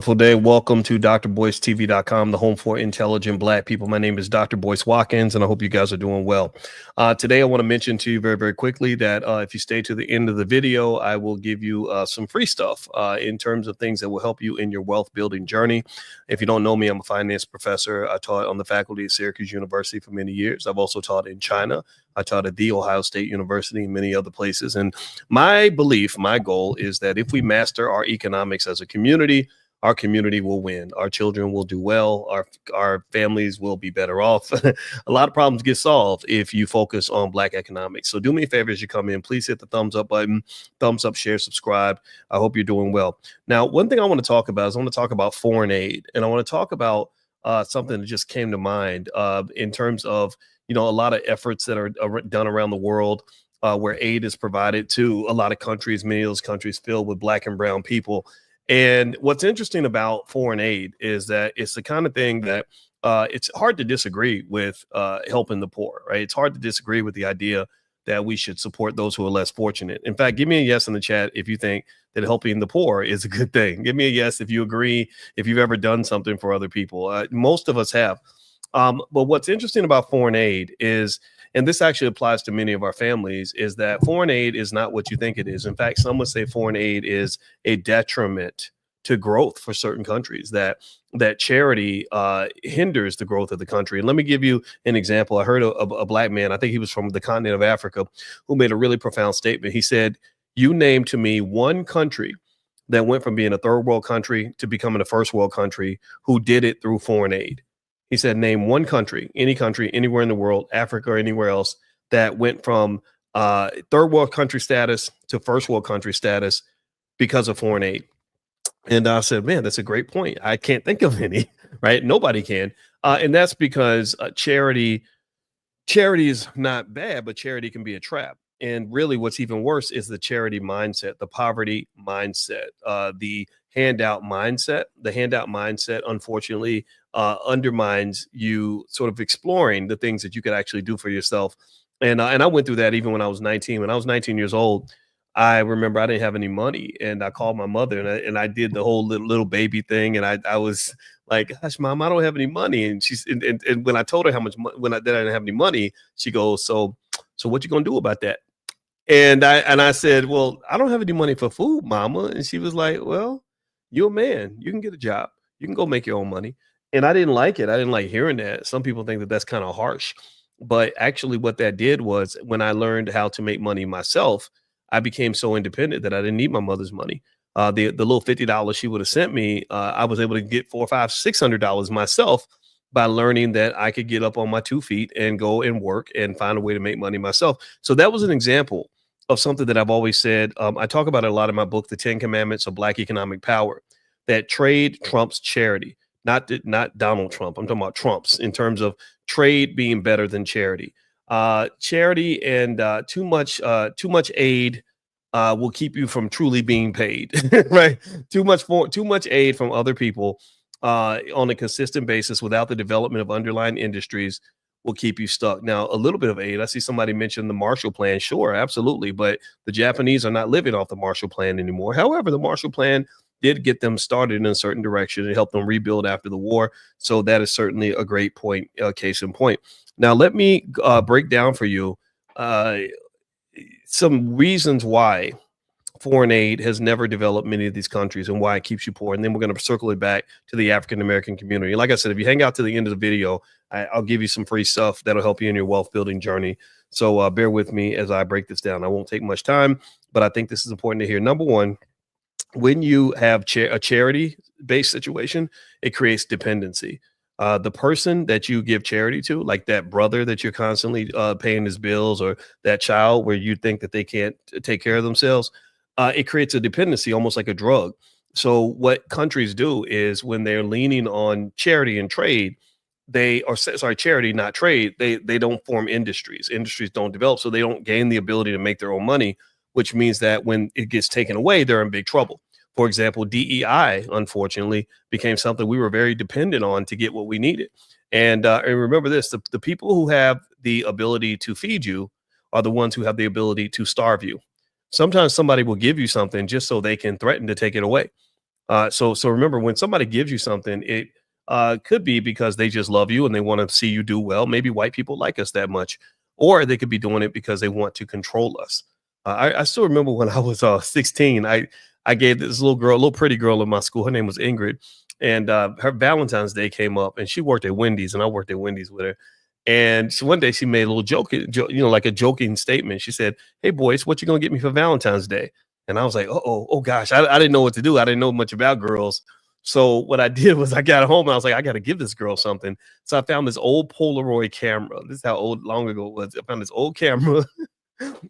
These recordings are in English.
Wonderful day. Welcome to drboycetv.com, the home for intelligent Black people. My name is Dr. Boyce Watkins, and I hope you guys are doing well. Today, I want to mention to you very, very quickly that if you stay to the end of the video, I will give you some free stuff in terms of things that will help you in your wealth building journey. If you don't know me, I'm a finance professor. I taught on the faculty at Syracuse University for many years. I've also taught in China. I taught at The Ohio State University and many other places. And my belief, my goal is that if we master our economics as a community, our community will win. Our children will do well. Our families will be better off. A lot of problems get solved if you focus on Black economics. So do me a favor as you come in, please hit the thumbs up button, thumbs up, share, subscribe. I hope you're doing well. Now, one thing I want to talk about is I want to talk about foreign aid, and I want to talk about something that just came to mind in terms of, a lot of efforts that are done around the world where aid is provided to a lot of countries, many of those countries filled with Black and brown people. And what's interesting about foreign aid is that it's the kind of thing that it's hard to disagree with helping the poor, right? It's hard to disagree with the idea that we should support those who are less fortunate. In fact, give me a yes in the chat if you think that helping the poor is a good thing. Give me a yes if you agree, if you've ever done something for other people. Most of us have. But what's interesting about foreign aid is, and this actually applies to many of our families, is that foreign aid is not what you think it is. In fact, some would say foreign aid is a detriment to growth for certain countries, that charity hinders the growth of the country. And let me give you an example. I heard a Black man, I think he was from the continent of Africa, who made a really profound statement. He said, "You name to me one country that went from being a third world country to becoming a first world country who did it through foreign aid." He said, name one country, anywhere in the world, Africa or anywhere else, that went from third world country status to first world country status because of foreign aid. And I said, man, that's a great point. I can't think of any, right? Nobody can. And that's because charity is not bad, but charity can be a trap. And really what's even worse is the charity mindset, the poverty mindset, the handout mindset. The handout mindset, unfortunately, undermines you sort of exploring the things that you could actually do for yourself. And I went through that even when I was 19. When I was 19 years old, I remember I didn't have any money, and I called my mother, and I did the whole little baby thing, and I was like, "Gosh, Mom, I don't have any money." And she's and when I told her how much that I didn't have any money, she goes, "So what you gonna do about that?" And I said, "Well, I don't have any money for food, Mama." And she was like, "Well, you're a man. You can get a job. You can go make your own money." And I didn't like it. I didn't like hearing that. Some people think that that's kind of harsh, but actually, what that did was when I learned how to make money myself, I became so independent that I didn't need my mother's money. The little $50 she would have sent me, I was able to get $400, $500, $600 myself by learning that I could get up on my 2 feet and go and work and find a way to make money myself. So that was an example of something that I've always said. I talk about it a lot in my book, The 10 Commandments of Black Economic Power, that trade trumps charity, not Donald Trump. I'm talking about Trump's in terms of trade being better than charity. Charity and too much aid will keep you from truly being paid, right? Too much aid from other people on a consistent basis without the development of underlying industries will keep you stuck. Now, a little bit of aid. I see somebody mention the Marshall Plan. Sure, absolutely. But the Japanese are not living off the Marshall Plan anymore. However, the Marshall Plan did get them started in a certain direction and help them rebuild after the war. So that is certainly a great point, case in point. Now, let me break down for you some reasons why foreign aid has never developed many of these countries and why it keeps you poor. And then we're going to circle it back to the African-American community. Like I said, if you hang out to the end of the video, I'll give you some free stuff that'll help you in your wealth building journey. So bear with me as I break this down. I won't take much time, but I think this is important to hear. Number one, when you have a charity-based situation, it creates dependency. The person that you give charity to, like that brother that you're constantly paying his bills, or that child where you think that they can't take care of themselves, it creates a dependency, almost like a drug. So what countries do is when they're leaning on charity and trade, charity, not trade, they don't form industries. Industries don't develop, so they don't gain the ability to make their own money, which means that when it gets taken away, they're in big trouble. For example, DEI, unfortunately, became something we were very dependent on to get what we needed. And remember this, the people who have the ability to feed you are the ones who have the ability to starve you. Sometimes somebody will give you something just so they can threaten to take it away. So remember, when somebody gives you something, it could be because they just love you and they want to see you do well. Maybe white people like us that much, or they could be doing it because they want to control us. I still remember when I was 16, I gave this little girl, a little pretty girl in my school. Her name was Ingrid, and her Valentine's Day came up, and she worked at Wendy's, and I worked at Wendy's with her. And one day she made a little joke, like a joking statement. She said, "Hey, Boyce, what you gonna get me for Valentine's Day?" And I was like, oh gosh, I didn't know what to do. I didn't know much about girls. So what I did was I got home and I was like, I got to give this girl something. So I found this old Polaroid camera. This is how long ago it was. I found this old camera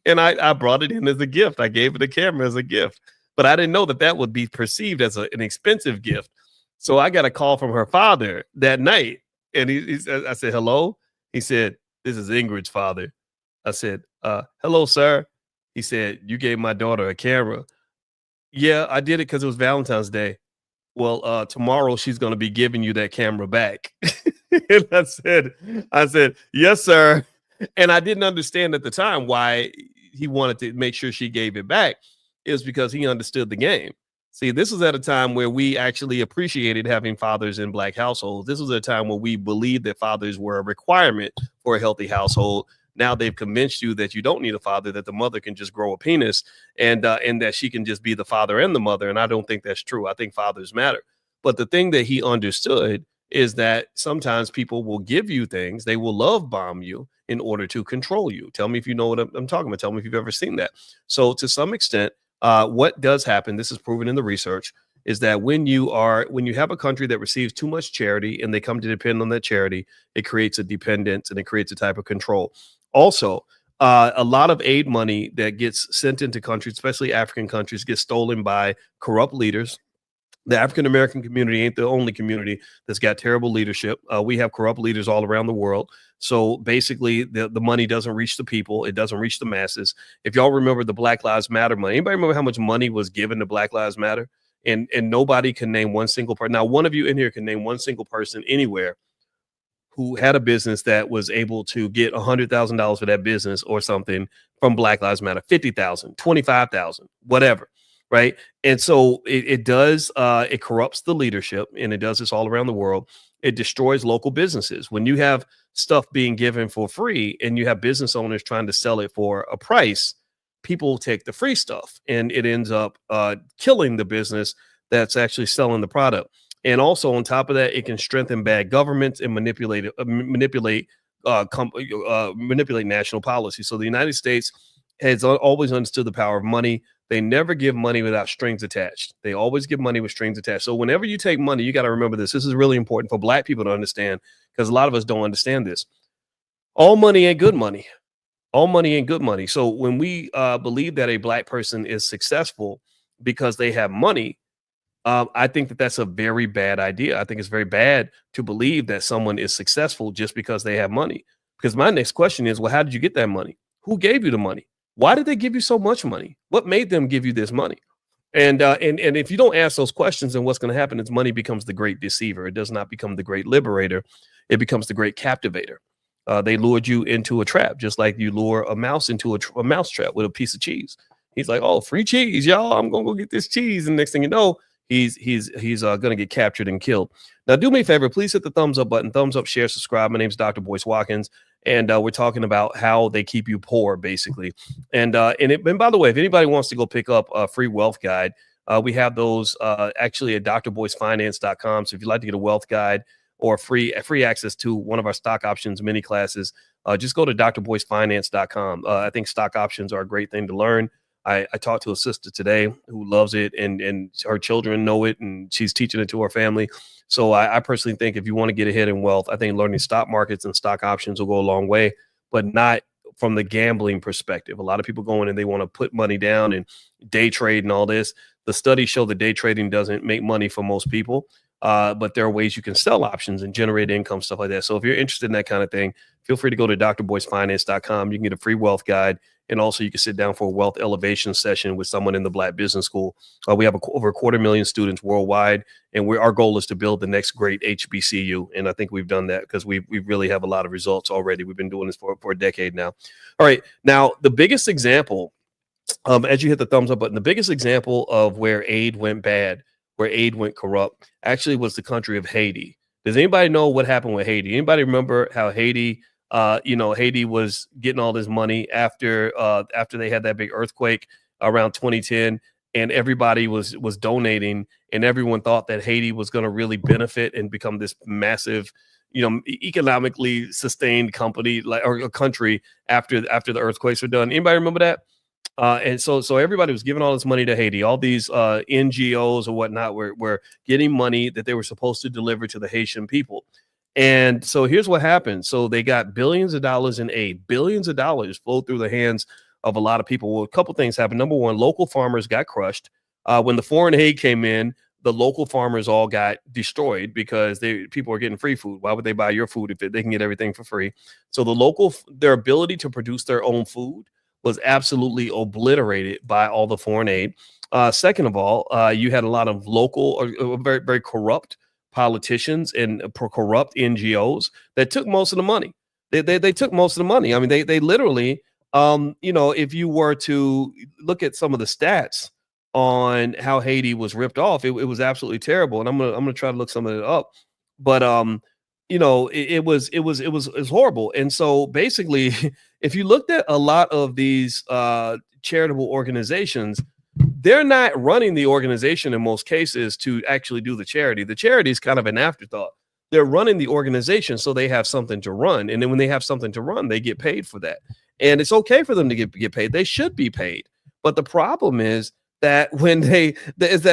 and I brought it in as a gift. I gave it a camera as a gift, but I didn't know that that would be perceived as an expensive gift. So I got a call from her father that night, and he said, I said, hello. He said, this is Ingrid's father. I said, hello, sir. He said, you gave my daughter a camera. Yeah, I did it because it was Valentine's Day. Well, tomorrow she's going to be giving you that camera back. And I said, yes, sir. And I didn't understand at the time why he wanted to make sure she gave it back. It was because he understood the game. See, this was at a time where we actually appreciated having fathers in Black households. This was a time where we believed that fathers were a requirement for a healthy household. Now they've convinced you that you don't need a father, that the mother can just grow a penis and that she can just be the father and the mother. And I don't think that's true. I think fathers matter. But the thing that he understood is that sometimes people will give you things, they will love bomb you in order to control you. Tell me if you know what I'm talking about. Tell me if you've ever seen that. So to some extent, what does happen, this is proven in the research, is that when you have a country that receives too much charity and they come to depend on that charity, it creates a dependence and it creates a type of control. Also, a lot of aid money that gets sent into countries, especially African countries, gets stolen by corrupt leaders. The African American community ain't the only community that's got terrible leadership. We have corrupt leaders all around the world. So basically, the money doesn't reach the people. It doesn't reach the masses. If y'all remember the Black Lives Matter money, anybody remember how much money was given to Black Lives Matter? And nobody can name one single person. Now, one of you in here can name one single person anywhere who had a business that was able to get $100,000 for that business or something from Black Lives Matter, 50,000, 25,000, whatever. Right. And so it does, it corrupts the leadership, and it does this all around the world. It destroys local businesses. When you have stuff being given for free and you have business owners trying to sell it for a price, people take the free stuff and it ends up killing the business that's actually selling the product. And also on top of that, it can strengthen bad governments and manipulate national policy. So the United States has always understood the power of money. They never give money without strings attached. They always give money with strings attached. So whenever you take money, you got to remember this. This is really important for Black people to understand, because a lot of us don't understand this. All money ain't good money. All money ain't good money. So when we believe that a Black person is successful because they have money, I think that that's a very bad idea. I think it's very bad to believe that someone is successful just because they have money. Because my next question is, well, how did you get that money? Who gave you the money? Why did they give you so much money? What made them give you this money? And if you don't ask those questions, then what's going to happen is money becomes the great deceiver. It does not become the great liberator. It becomes the great captivator. They lured you into a trap, just like you lure a mouse into a mouse trap with a piece of cheese. He's like, oh, free cheese, y'all. I'm going to go get this cheese. And next thing you know, he's going to get captured and killed. Now, do me a favor, please hit the thumbs up button, thumbs up, share, subscribe. My name is Dr. Boyce Watkins, and we're talking about how they keep you poor, basically. And by the way, if anybody wants to go pick up a free wealth guide, we have those actually at drboycefinance.com. So if you'd like to get a wealth guide or free access to one of our stock options mini classes, just go to drboycefinance.com. I think stock options are a great thing to learn. I talked to a sister today who loves it, and her children know it, and she's teaching it to her family. So I personally think if you want to get ahead in wealth, I think learning stock markets and stock options will go a long way, but not from the gambling perspective. A lot of people go in and they want to put money down and day trade and all this. The studies show that day trading doesn't make money for most people, but there are ways you can sell options and generate income, stuff like that. So if you're interested in that kind of thing, feel free to go to drboycefinance.com. You can get a free wealth guide. And also you can sit down for a wealth elevation session with someone in the Black Business School. We have over 250,000 students worldwide, and our goal is to build the next great HBCU. And I think we've done that because we really have a lot of results already. We've been doing this for a decade now. All right. Now, the biggest example, as you hit the thumbs up button, the biggest example of where aid went bad where aid went corrupt actually was the country of Haiti. Does anybody know what happened with Haiti? Anybody remember how Haiti, Haiti was getting all this money after they had that big earthquake around 2010, and everybody was donating, and everyone thought that Haiti was going to really benefit and become this massive, economically sustained company or a country after the earthquakes were done. Anybody remember that? And so everybody was giving all this money to Haiti. All these NGOs or whatnot were getting money that they were supposed to deliver to the Haitian people. And so here's what happened. So they got billions of dollars in aid. Billions of dollars flowed through the hands of a lot of people. Well, a couple things happened. Number one, local farmers got crushed. When the foreign aid came in, the local farmers all got destroyed because people are getting free food. Why would they buy your food if they can get everything for free? So their ability to produce their own food was absolutely obliterated by all the foreign aid. Second of all, you had a lot of local or very, very corrupt politicians and corrupt NGOs that took most of the money. They took most of the money. I mean, they literally, if you were to look at some of the stats on how Haiti was ripped off, it was absolutely terrible. And I'm gonna try to look some of it up, but it was horrible. And so basically, if you looked at a lot of these charitable organizations, they're not running the organization in most cases to actually do the charity. The charity is kind of an afterthought. They're running the organization so they have something to run. And then when they have something to run, they get paid for that. And it's okay for them to get paid. They should be paid. But the problem is that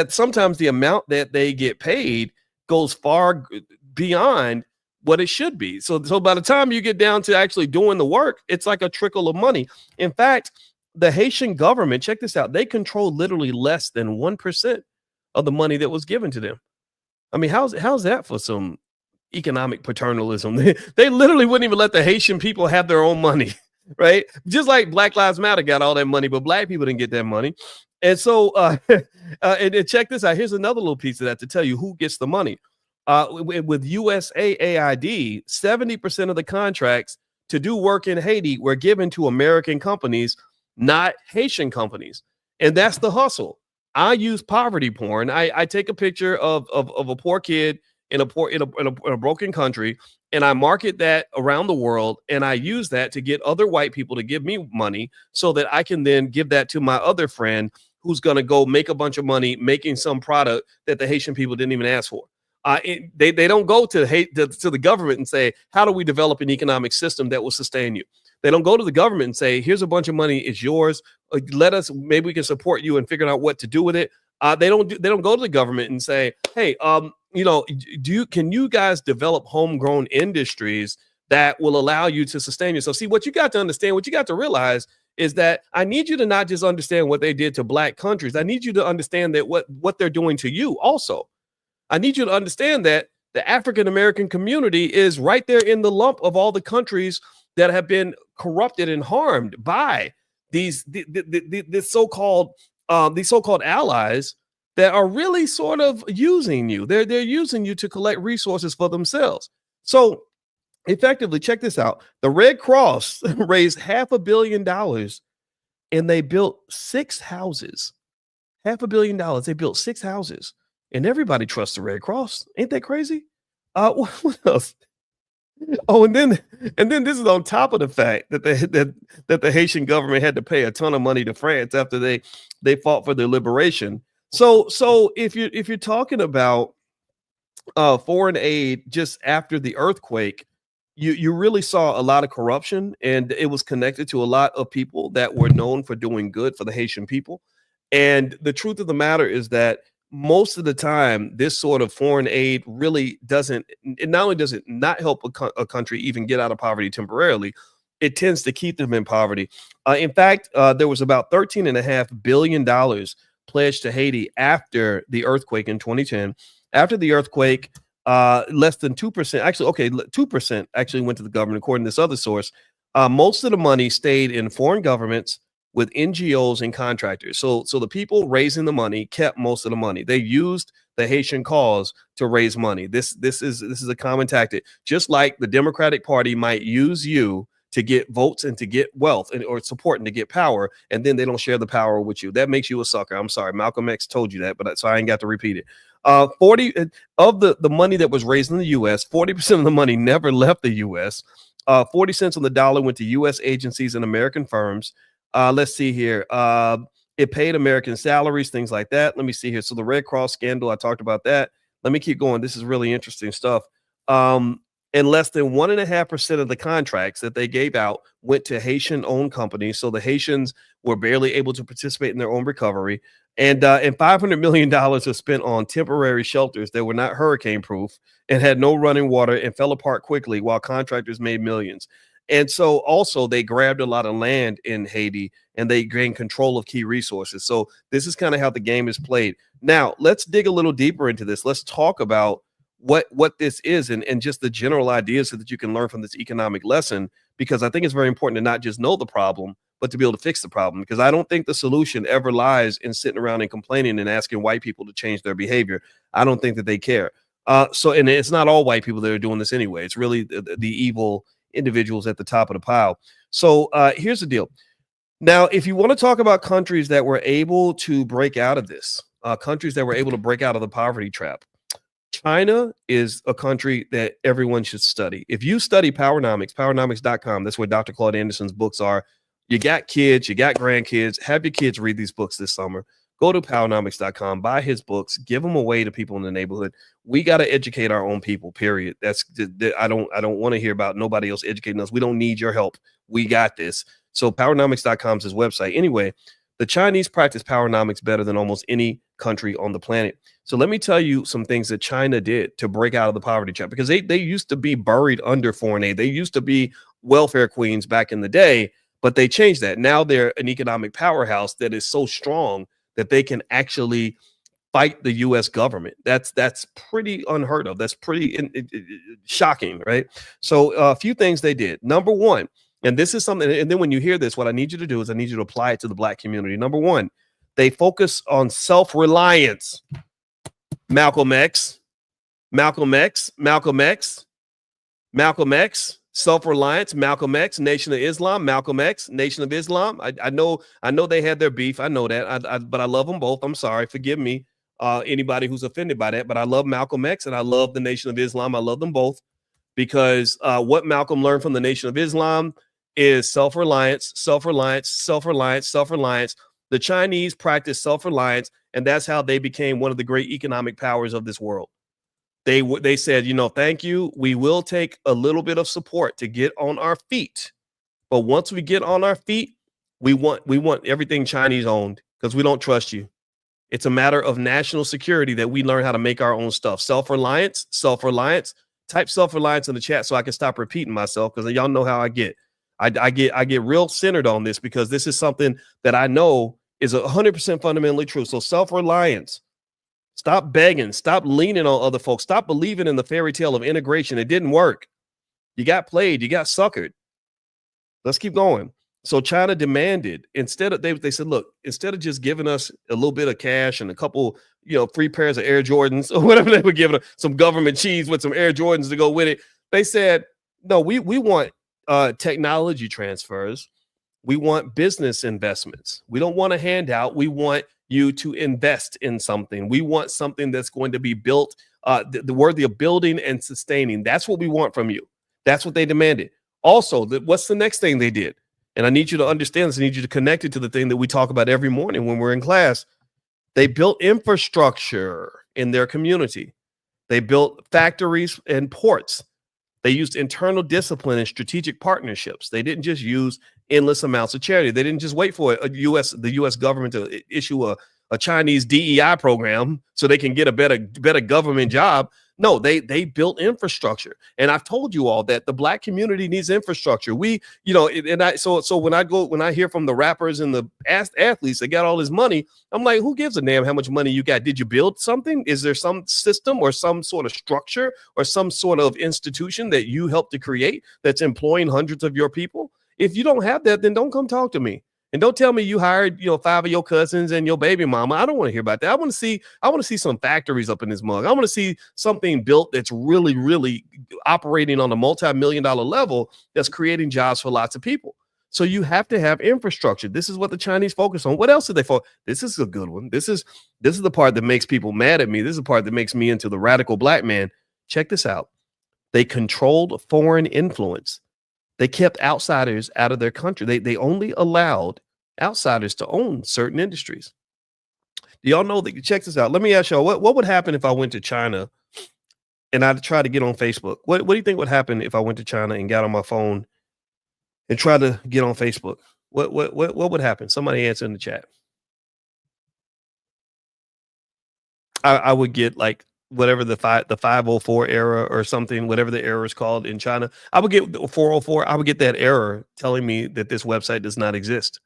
sometimes the amount that they get paid goes far beyond what it should be. So by the time you get down to actually doing the work, it's like a trickle of money. In fact, the Haitian government, check this out, they control literally less than 1% of the money that was given to them. I mean, how's that for some economic paternalism? They literally wouldn't even let the Haitian people have their own money, right? Just like Black Lives Matter got all that money, but black people didn't get that money. And so, and check this out. Here's another little piece of that to tell you who gets the money. With USAID, 70% of the contracts to do work in Haiti were given to American companies, not Haitian companies. And that's the hustle. I use poverty porn. I take a picture of a poor kid in a broken country, and I market that around the world, and I use that to get other white people to give me money so that I can then give that to my other friend who's going to go make a bunch of money making some product that the Haitian people didn't even ask for. They don't go to the government and say, how do we develop an economic system that will sustain you? They don't go to the government and say, here's a bunch of money, it's yours. Maybe we can support you and figure out what to do with it. They don't go to the government and say, hey, can you guys develop homegrown industries that will allow you to sustain yourself? See, what you got to understand, what you got to realize is that I need you to not just understand what they did to black countries. I need you to understand that what they're doing to you also. I need you to understand that the African-American community is right there in the lump of all the countries that have been corrupted and harmed by these so-called allies that are really sort of using you. They're using you to collect resources for themselves. So effectively, check this out. The Red Cross raised $500 million and they built 6 houses. $500 million. They built 6 houses. And everybody trusts the Red Cross. Ain't that crazy? What else? Oh, and then this is on top of the fact that the Haitian government had to pay a ton of money to France after they fought for their liberation. So if you're talking about foreign aid just after the earthquake, you really saw a lot of corruption, and it was connected to a lot of people that were known for doing good for the Haitian people. And the truth of the matter is that most of the time, this sort of foreign aid really doesn't, it not only does it not help a country even get out of poverty temporarily, it tends to keep them in poverty. In fact, there was about $13.5 billion pledged to Haiti after the earthquake in 2010. After the earthquake, less than 2%, 2% actually went to the government, according to this other source. Most of the money stayed in foreign governments with NGOs and contractors. So the people raising the money kept most of the money. They used the Haitian cause to raise money. This is a common tactic. Just like the Democratic Party might use you to get votes and to get wealth or support and to get power, and then they don't share the power with you. That makes you a sucker. I'm sorry, Malcolm X told you that, but so I ain't got to repeat it. 40 of the money that was raised in the U.S., 40% of the money never left the U.S. 40 cents on the dollar went to U.S. agencies and American firms. Let's see here. It paid American salaries, things like that. Let me see here. So the Red Cross scandal, I talked about that. Let me keep going. This is really interesting stuff. And less than 1.5% of the contracts that they gave out went to Haitian-owned companies. So the Haitians were barely able to participate in their own recovery. And $500 million was spent on temporary shelters that were not hurricane-proof and had no running water and fell apart quickly while contractors made millions. And so also they grabbed a lot of land in Haiti and they gained control of key resources. So this is kind of how the game is played. Now, let's dig a little deeper into this. Let's talk about what this is and just the general ideas so that you can learn from this economic lesson, because I think it's very important to not just know the problem, but to be able to fix the problem, because I don't think the solution ever lies in sitting around and complaining and asking white people to change their behavior. I don't think that they care. And it's not all white people that are doing this anyway. It's really the evil individuals at the top of the pile. So here's the deal. Now, if you want to talk about countries that were able to break out of this, countries that were able to break out of the poverty trap, China is a country that everyone should study. If you study Powernomics, powernomics.com, that's where Dr. Claude Anderson's books are. You got kids, you got grandkids, have your kids read these books this summer. Go to powernomics.com, buy his books, give them away to people in the neighborhood. We got to educate our own people, period. I don't want to hear about nobody else educating us. We don't need your help. We got this. So powernomics.com is his website. Anyway, the Chinese practice Powernomics better than almost any country on the planet. So let me tell you some things that China did to break out of the poverty trap, because they used to be buried under foreign aid. They used to be welfare queens back in the day, but they changed that. Now they're an economic powerhouse that is so strong that they can actually fight the U.S. government. That's pretty unheard of. That's pretty shocking, right? So a few things they did. Number one, and this is something, and then when you hear this, what I need you to do is I need you to apply it to the Black community. Number one, they focus on self-reliance. Malcolm X, self-reliance, Malcolm X, Nation of Islam, Malcolm X, Nation of Islam. I know they had their beef. I know that, but I love them both. I'm sorry. Forgive me, anybody who's offended by that, but I love Malcolm X and I love the Nation of Islam. I love them both because what Malcolm learned from the Nation of Islam is self-reliance, self-reliance, self-reliance, self-reliance. The Chinese practice self-reliance, and that's how they became one of the great economic powers of this world. They said, thank you. We will take a little bit of support to get on our feet. But once we get on our feet, we want everything Chinese owned because we don't trust you. It's a matter of national security that we learn how to make our own stuff. Self-reliance, self-reliance. Type self-reliance in the chat so I can stop repeating myself, because y'all know how I get. I get real centered on this because this is something that I know is 100% fundamentally true. So self-reliance. Stop begging. Stop leaning on other folks. Stop believing in the fairy tale of integration. It didn't work. You got played. You got suckered. Let's keep going. So China demanded, instead of, they said, look, instead of just giving us a little bit of cash and a couple, free pairs of Air Jordans or whatever they were giving, some government cheese with some Air Jordans to go with it, they said, no, we want technology transfers. We want business investments. We don't want a handout. We want you to invest in something. We want something that's going to be built, the worthy of building and sustaining. That's what we want from you. That's what they demanded. Also, what's the next thing they did? And I need you to understand this. I need you to connect it to the thing that we talk about every morning when we're in class. They built infrastructure in their community. They built factories and ports. They used internal discipline and strategic partnerships. They didn't just use endless amounts of charity. They didn't just wait for the U.S. government to issue a Chinese DEI program so they can get a better government job. No, they built infrastructure. And I've told you all that the Black community needs infrastructure. So when I hear from the rappers and the athletes that got all this money, I'm like, who gives a damn how much money you got? Did you build something? Is there some system or some sort of structure or some sort of institution that you helped to create that's employing hundreds of your people? If you don't have that, then don't come talk to me. And don't tell me you hired, 5 of your cousins and your baby mama. I don't want to hear about that. I want to see some factories up in this mug. I want to see something built that's really, really operating on a multi-million-dollar level that's creating jobs for lots of people. So you have to have infrastructure. This is what the Chinese focus on. What else did they focus? This is a good one. This is the part that makes people mad at me. This is the part that makes me into the radical black man. Check this out. They controlled foreign influence. They kept outsiders out of their country. They only allowed outsiders to own certain industries. Do y'all know that? Check this out. Let me ask y'all, what would happen if I went to China and I tried to get on Facebook? What do you think would happen if I went to China and got on my phone and tried to get on Facebook? What would happen? Somebody answer in the chat. I would get like whatever the 504 error or something, whatever the error is called in China. I would get 404. I would get that error telling me that this website does not exist.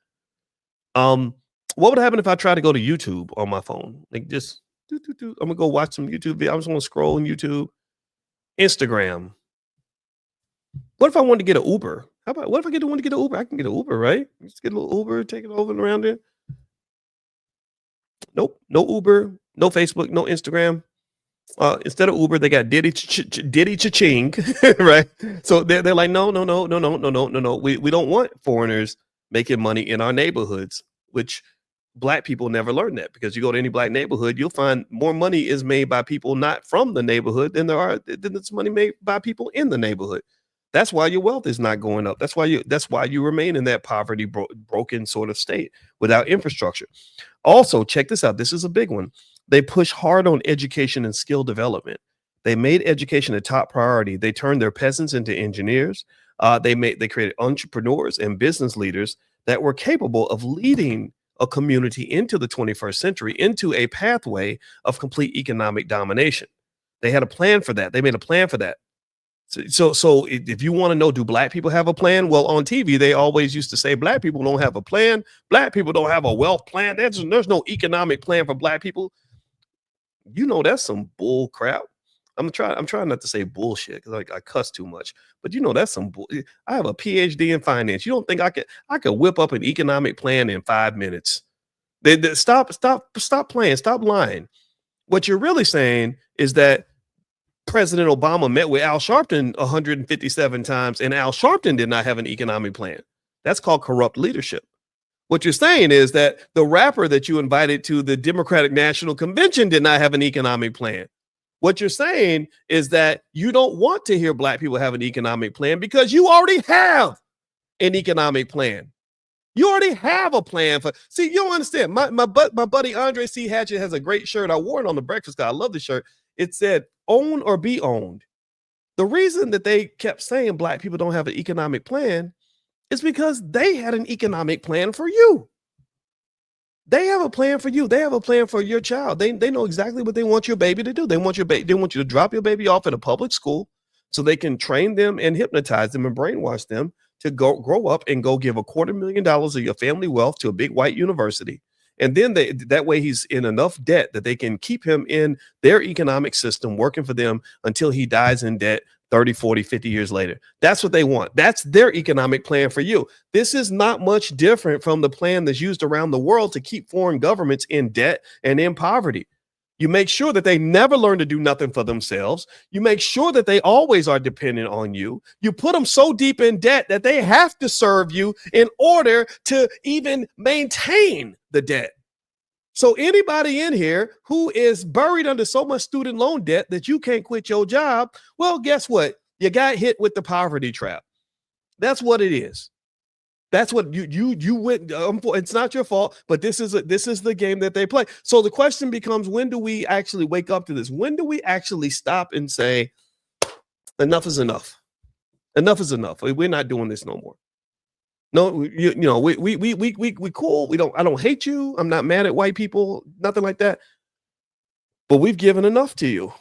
What would happen if I try to go to YouTube on my phone? Like just I'm gonna go watch some YouTube video. I'm just gonna scroll on YouTube, Instagram. What if I wanted to get an Uber? How about what if I want to get an Uber? I can get an Uber, right? Just get a little Uber, take it over and around there. Nope, no Uber, no Facebook, no Instagram. Instead of Uber, they got Diddy cha-ching, right? So they're like, no. We don't want foreigners making money in our neighborhoods, which black people never learn that, because you go to any black neighborhood, you'll find more money is made by people not from the neighborhood than there's money made by people in the neighborhood. That's why your wealth is not going up. That's why you remain in that poverty broken sort of state without infrastructure. Also, check this out. This is a big one. They push hard on education and skill development. They made education a top priority. They turned their peasants into engineers. They created entrepreneurs and business leaders that were capable of leading a community into the 21st century, into a pathway of complete economic domination. They had a plan for that. They made a plan for that. So if you want to know, do black people have a plan? Well, on TV, they always used to say black people don't have a plan. Black people don't have a wealth plan. There's no economic plan for black people. You know, that's some bull crap. I'm trying not to say bullshit because I cuss too much, but you know, that's some bull. I have a PhD in finance. You don't think I could whip up an economic plan in 5 minutes? Stop playing. Stop lying. What you're really saying is that President Obama met with Al Sharpton 157 times, and Al Sharpton did not have an economic plan. That's called corrupt leadership. What you're saying is that the rapper that you invited to the Democratic National Convention did not have an economic plan. What you're saying is that you don't want to hear black people have an economic plan because you already have an economic plan. You already have a plan for. See, you don't understand. My buddy Andre C. Hatchett has a great shirt. I wore it on the Breakfast Club. I love the shirt. It said, "Own or be owned." The reason that they kept saying black people don't have an economic plan is because they had an economic plan for you. They have a plan for you. They have a plan for your child. They know exactly what they want your baby to do. They want you to drop your baby off at a public school so they can train them and hypnotize them and brainwash them to grow up and go give $250,000 of your family wealth to a big white university. And then that way he's in enough debt that they can keep him in their economic system, working for them until he dies in debt 30, 40, 50 years later. That's what they want. That's their economic plan for you. This is not much different from the plan that's used around the world to keep foreign governments in debt and in poverty. You make sure that they never learn to do nothing for themselves. You make sure that they always are dependent on you. You put them so deep in debt that they have to serve you in order to even maintain the debt. So anybody in here who is buried under so much student loan debt that you can't quit your job, well, guess what? You got hit with the poverty trap. That's what it is. That's what you went. It's not your fault, but this is the game that they play. So the question becomes, when do we actually wake up to this? When do we actually stop and say, enough is enough? Enough is enough. We're not doing this no more. No, we cool. I don't hate you. I'm not mad at white people, nothing like that. But we've given enough to you.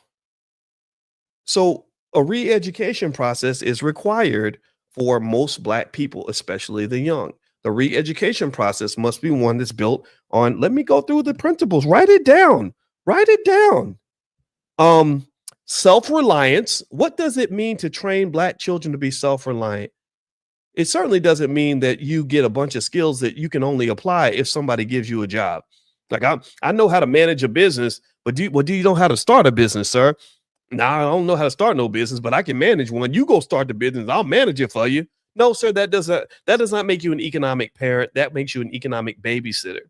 So a re-education process is required for most black people, especially the young. The re-education process must be one that's built on, let me go through the principles. Write it down. Self-reliance. What does it mean to train black children to be self-reliant? It certainly doesn't mean that you get a bunch of skills that you can only apply if somebody gives you a job. Like I know how to manage a business, but do you know how to start a business, sir? No, I don't know how to start no business, but I can manage one. You go start the business. I'll manage it for you. No, sir, that does not make you an economic parent. That makes you an economic babysitter.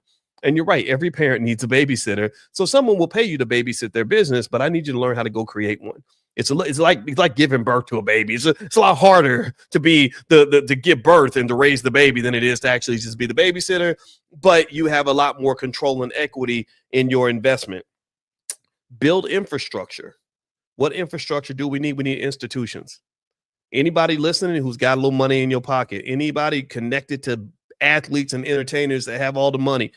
And you're right, every parent needs a babysitter. So someone will pay you to babysit their business, but I need you to learn how to go create one. It's like giving birth to a baby. It's a lot harder to be the to give birth and to raise the baby than it is to actually just be the babysitter. But you have a lot more control and equity in your investment. Build infrastructure. What infrastructure do we need? We need institutions. Anybody listening who's got a little money in your pocket, anybody connected to athletes and entertainers that have all the money,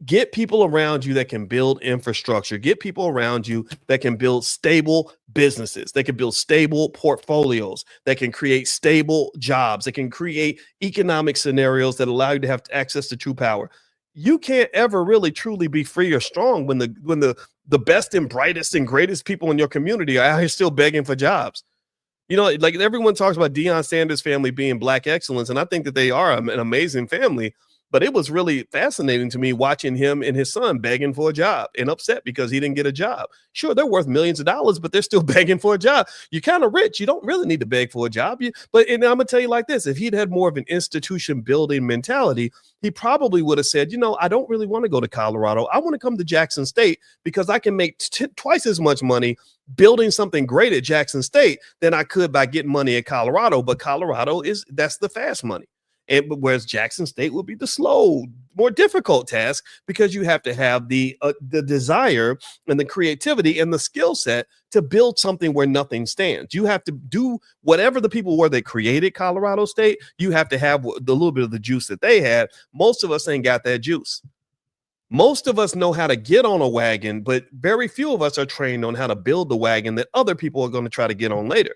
get people around you that can build infrastructure. Get people around you that can build stable businesses. They can build stable portfolios. That can create stable jobs. That can create economic scenarios that allow you to have access to true power. You can't ever really truly be free or strong when the best and brightest and greatest people in your community are out here still begging for jobs. Like everyone talks about Deion Sanders' family being black excellence, and I think that they are an amazing family. But it was really fascinating to me watching him and his son begging for a job and upset because he didn't get a job. Sure, they're worth millions of dollars, but they're still begging for a job. You're kind of rich. You don't really need to beg for a job. And I'm going to tell you like this. If he'd had more of an institution building mentality, he probably would have said, I don't really want to go to Colorado. I want to come to Jackson State because I can make twice as much money building something great at Jackson State than I could by getting money at Colorado. But Colorado that's the fast money. Whereas Jackson State would be the slow, more difficult task because you have to have the desire and the creativity and the skill set to build something where nothing stands. You have to do whatever the people were that created Colorado State. You have to have the little bit of the juice that they had. Most of us ain't got that juice. Most of us know how to get on a wagon, but very few of us are trained on how to build the wagon that other people are going to try to get on later.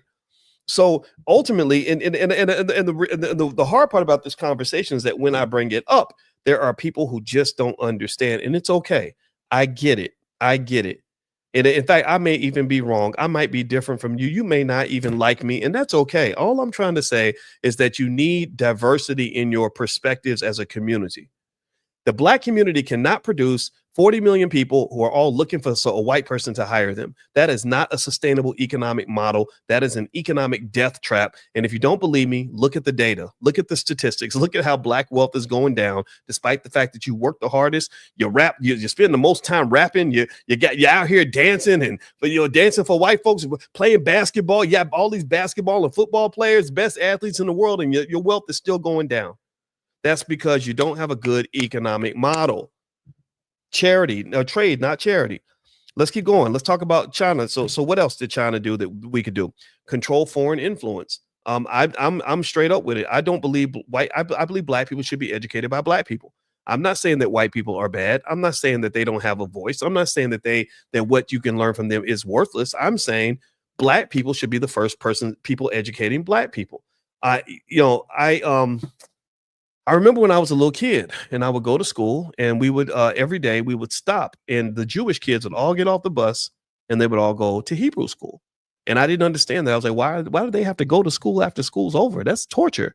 So ultimately, and the hard part about this conversation is that when I bring it up, there are people who just don't understand, and it's okay. I get it. And in fact, I may even be wrong. I might be different from you. You may not even like me, and that's okay. All I'm trying to say is that you need diversity in your perspectives as a community. The black community cannot produce 40 million people who are all looking for a white person to hire them. That is not a sustainable economic model. That is an economic death trap. And if you don't believe me, look at the data, look at the statistics, look at how black wealth is going down, despite the fact that you work the hardest, you rap, you spend the most time rapping, you're out here dancing but you're dancing for white folks, playing basketball. You have all these basketball and football players, best athletes in the world, and your wealth is still going down. That's because you don't have a good economic model. Trade, not charity. Let's keep going. Let's talk about China. So what else did China do that we could do? Control foreign influence. I'm straight up with it. I don't believe I believe black people should be educated by black people. I'm not saying that white people are bad. I'm not saying that they don't have a voice. I'm not saying that what you can learn from them is worthless. I'm saying black people should be the first people educating black people. I remember when I was a little kid and I would go to school and we would every day we would stop and the Jewish kids would all get off the bus and they would all go to Hebrew school. And I didn't understand that. I was like, why do they have to go to school after school's over? That's torture.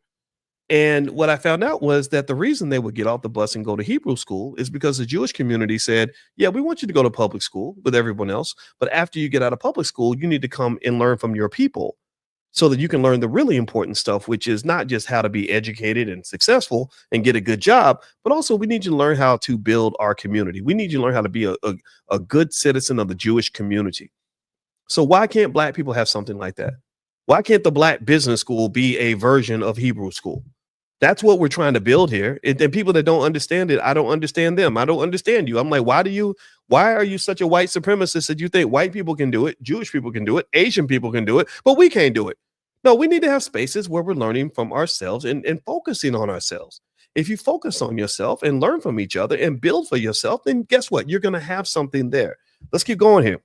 And what I found out was that the reason they would get off the bus and go to Hebrew school is because the Jewish community said, yeah, we want you to go to public school with everyone else. But after you get out of public school, you need to come and learn from your people, so that you can learn the really important stuff, which is not just how to be educated and successful and get a good job, but also we need you to learn how to build our community. We need you to learn how to be a good citizen of the Jewish community. So why can't black people have something like that? Why can't the black business school be a version of Hebrew school? That's what we're trying to build here. And people that don't understand it, I don't understand them. I don't understand you. I'm like, why are you such a white supremacist that you think white people can do it, Jewish people can do it, Asian people can do it, but we can't do it? No, we need to have spaces where we're learning from ourselves and focusing on ourselves. If you focus on yourself and learn from each other and build for yourself, then guess what? You're going to have something there. Let's keep going here.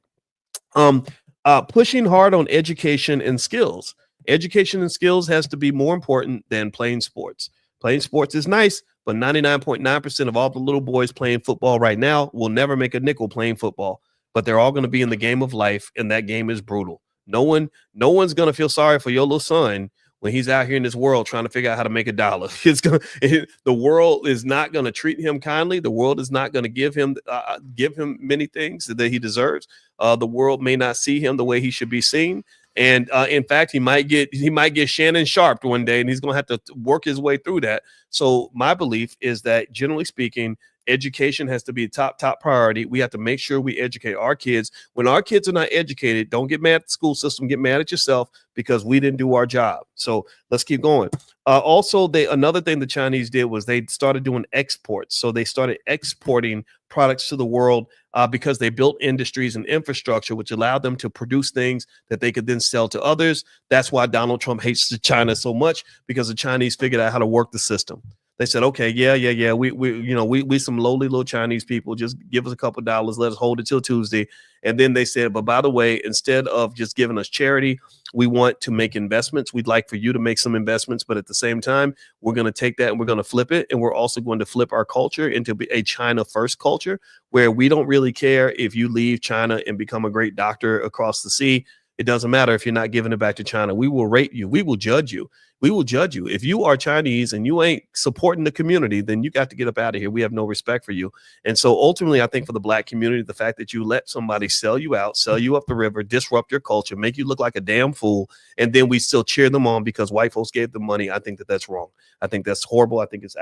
Pushing hard on education and skills. Education and skills has to be more important than playing sports. Playing sports is nice, but 99.9% of all the little boys playing football right now will never make a nickel playing football. But they're all going to be in the game of life, and that game is brutal. No one's going to feel sorry for your little son when he's out here in this world trying to figure out how to make $1. The world is not going to treat him kindly. The world is not going to give him many things that he deserves. The world may not see him the way he should be seen. And in fact, he might get Shannon Sharp one day, and he's going to have to work his way through that. So my belief is that, generally speaking, education has to be a top priority. We have to make sure we educate our kids. When our kids are not educated, don't get mad at the school system, get mad at yourself, because we didn't do our job. So let's keep going. Also, another thing the Chinese did was they started doing exports. So they started exporting products to the world because they built industries and infrastructure, which allowed them to produce things that they could then sell to others. That's why Donald Trump hates China so much, because the Chinese figured out how to work the system. They said, okay, yeah. We some lowly little Chinese people. Just give us a couple of dollars. Let us hold it till Tuesday. And then they said, but by the way, instead of just giving us charity, we want to make investments. We'd like for you to make some investments, but at the same time, we're going to take that and we're going to flip it. And we're also going to flip our culture into a China first culture, where we don't really care if you leave China and become a great doctor across the sea. It doesn't matter if you're not giving it back to China. We will rate you. We will judge you. We will judge you. If you are Chinese and you ain't supporting the community, then you got to get up out of here. We have no respect for you. And so ultimately, I think for the Black community, the fact that you let somebody sell you out, sell you up the river, disrupt your culture, make you look like a damn fool, and then we still cheer them on because white folks gave them money, I think that that's wrong. I think that's horrible. I think it's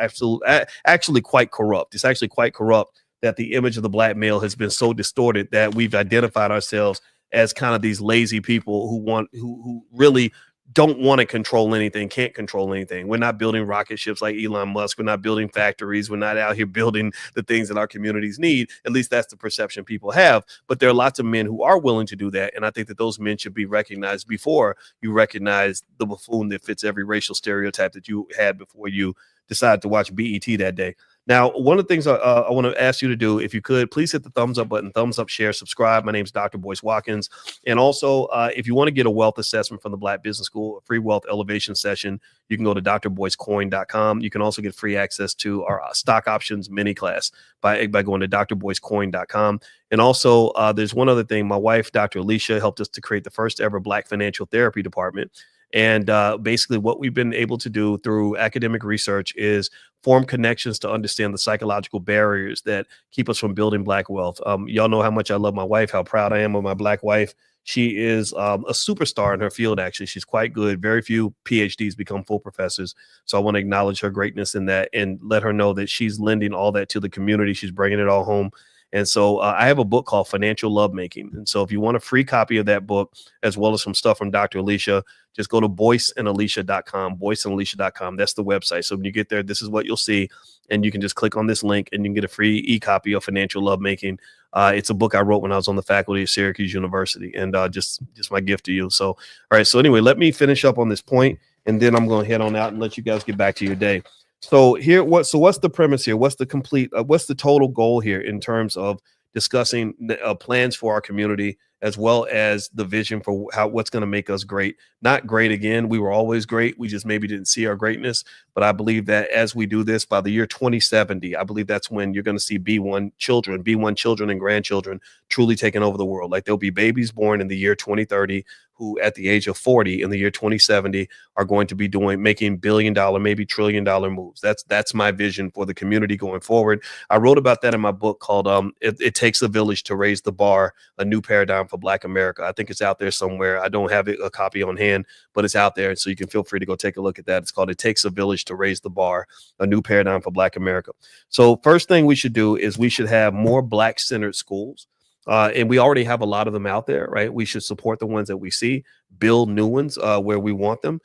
actually quite corrupt. It's actually quite corrupt that the image of the Black male has been so distorted that we've identified ourselves as kind of these lazy people who really don't want to control anything, can't control anything. We're not building rocket ships like Elon Musk. We're not building factories. We're not out here building the things that our communities need. At least that's the perception people have. But there are lots of men who are willing to do that. And I think that those men should be recognized before you recognize the buffoon that fits every racial stereotype that you had before you decided to watch BET that day. Now, one of the things I want to ask you to do, if you could, please hit the thumbs up button, thumbs up, share, subscribe. My name is Dr. Boyce Watkins. And also, if you want to get a wealth assessment from the Black Business School, a free wealth elevation session, you can go to drboycecoin.com. You can also get free access to our stock options mini class by going to drboycecoin.com. And also, there's one other thing. My wife, Dr. Alicia, helped us to create the first ever Black financial therapy department. And basically what we've been able to do through academic research is form connections to understand the psychological barriers that keep us from building Black wealth. Y'all know how much I love my wife, how proud I am of my Black wife. She is a superstar in her field, actually. She's quite good. Very few PhDs become full professors. So I want to acknowledge her greatness in that and let her know that she's lending all that to the community. She's bringing it all home. And so I have a book called Financial Lovemaking. And so if you want a free copy of that book, as well as some stuff from Dr. Alicia, just go to boyceandalicia.com, boyceandalicia.com. That's the website. So when you get there, this is what you'll see. And you can just click on this link and you can get a free e-copy of Financial Lovemaking. It's a book I wrote when I was on the faculty at Syracuse University, and just my gift to you. So, all right. So anyway, let me finish up on this point, and then I'm going to head on out and let you guys get back to your day. So what's the premise here? What's the total goal here in terms of discussing plans for our community, as well as the vision for what's going to make us great? Not great again. We were always great. We just maybe didn't see our greatness. But I believe that as we do this, by the year 2070, I believe that's when you're going to see B1 children and grandchildren truly taking over the world. Like there'll be babies born in the year 2030 who at the age of 40 in the year 2070 are going to be making $1 billion, maybe $1 trillion moves. That's my vision for the community going forward. I wrote about that in my book called It Takes a Village to Raise the Bar, A New Paradigm for Black America. I think it's out there somewhere. I don't have a copy on hand, but it's out there. So you can feel free to go take a look at that. It's called It Takes a Village to Raise the Bar, A New Paradigm for Black America. So first thing we should do is we should have more Black-centered schools. And we already have a lot of them out there, right? We should support the ones that we see, build new ones where we want them,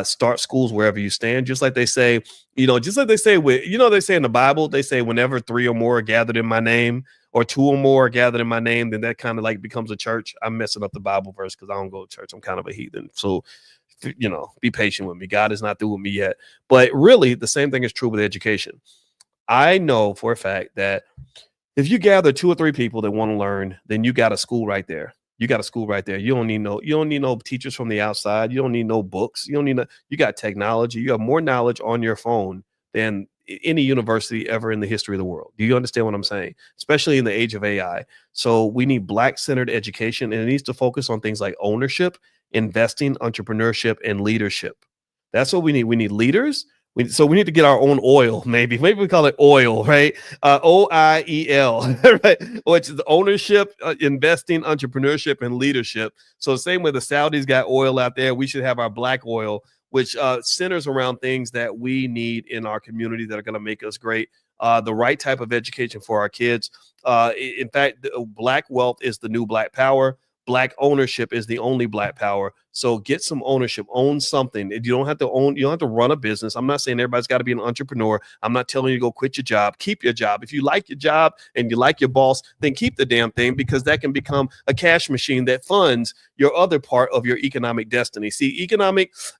start schools wherever you stand. Just like they say, they say in the Bible, they say whenever 3 or more are gathered in my name, or 2 or more are gathered in my name, then that kind of like becomes a church. I'm messing up the Bible verse because I don't go to church. I'm kind of a heathen. So, be patient with me. God is not through with me yet. But really, the same thing is true with education. I know for a fact that if you gather 2 or 3 people that want to learn, then you got a school right there. You don't need no teachers from the outside. You don't need no books. You got technology. You have more knowledge on your phone than any university ever in the history of the world. Do you understand what I'm saying? Especially in the age of AI. So we need Black-centered education, and it needs to focus on things like ownership, investing, entrepreneurship, and leadership. That's what we need. We need leaders. So we need to get our own oil, maybe we call it oil, right? OIEL, right? Which is ownership, investing, entrepreneurship, and leadership. So same way the Saudis got oil out there, we should have our black oil, which centers around things that we need in our community that are going to make us great. The right type of education for our kids. In fact, black wealth is the new black power. Black ownership is the only black power. So get some ownership, own something. You don't have to own, you don't have to run a business. I'm not saying everybody's got to be an entrepreneur. I'm not telling you to go quit your job. Keep your job. If you like your job and you like your boss, then keep the damn thing, because that can become a cash machine that funds your other part of your economic destiny. See,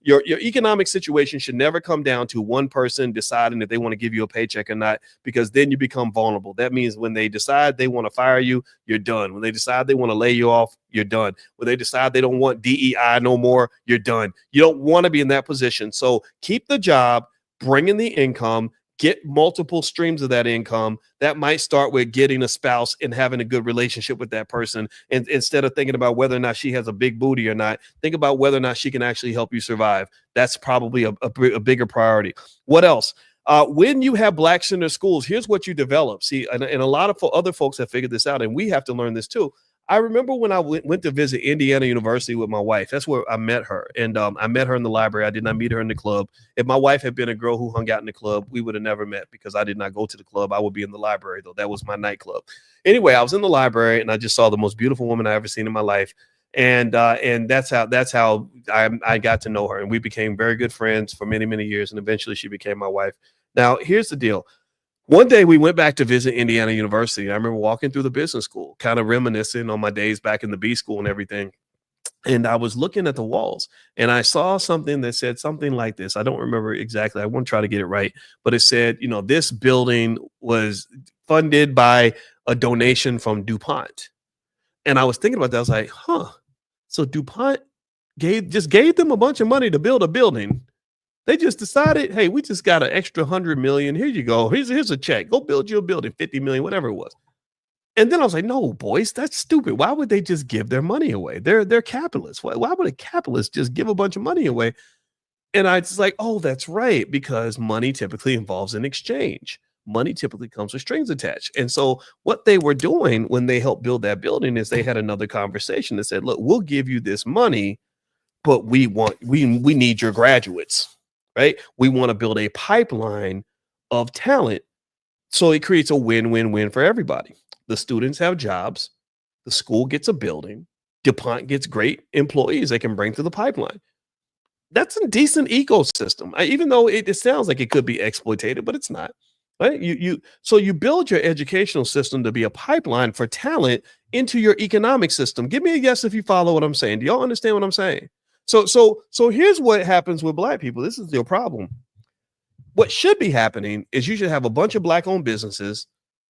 your economic situation should never come down to one person deciding if they want to give you a paycheck or not, because then you become vulnerable. That means when they decide they want to fire you, you're done. When they decide they want to lay you off, you're done. When they decide they don't want DEI no more, you're done. You don't want to be in that position. So keep the job, bring in the income, get multiple streams of that income. That might start with getting a spouse and having a good relationship with that person. And instead of thinking about whether or not she has a big booty or not, think about whether or not she can actually help you survive. That's probably a bigger priority. What else? When you have black-centered schools, here's what you develop. See, and a lot of other folks have figured this out, and we have to learn this too. I remember when I went to visit Indiana University with my wife. That's where I met her. And I met her in the library. I did not meet her in the club. If my wife had been a girl who hung out in the club, we would have never met, because I did not go to the club. I would be in the library, though. That was my nightclub. Anyway, I was in the library, and I just saw the most beautiful woman I ever seen in my life. And that's how I got to know her. And we became very good friends for many, many years. And eventually she became my wife. Now, here's the deal. One day we went back to visit Indiana University. I remember walking through the business school, kind of reminiscing on my days back in the B school and everything. And I was looking at the walls, and I saw something that said something like this. I don't remember exactly. I won't try to get it right, but it said, this building was funded by a donation from DuPont. And I was thinking about that. I was like, so DuPont gave them a bunch of money to build a building. They just decided, hey, we just got an extra 100 million. Here you go. Here's a check. Go build you a building, 50 million, whatever it was. And then I was like, no, Boyce, that's stupid. Why would they just give their money away? They're capitalists. Why would a capitalist just give a bunch of money away? And I was like, oh, that's right, because money typically involves an exchange. Money typically comes with strings attached. And so what they were doing when they helped build that building is they had another conversation that said, look, we'll give you this money, but we need your graduates. Right? We want to build a pipeline of talent, so it creates a win-win-win for everybody. The students have jobs, the school gets a building, DuPont gets great employees they can bring to the pipeline. That's a decent ecosystem, even though it sounds like it could be exploitated, but it's not. Right? So you build your educational system to be a pipeline for talent into your economic system. Give me a yes if you follow what I'm saying. Do y'all understand what I'm saying? So here's what happens with black people. This is your problem. What should be happening is you should have a bunch of black-owned businesses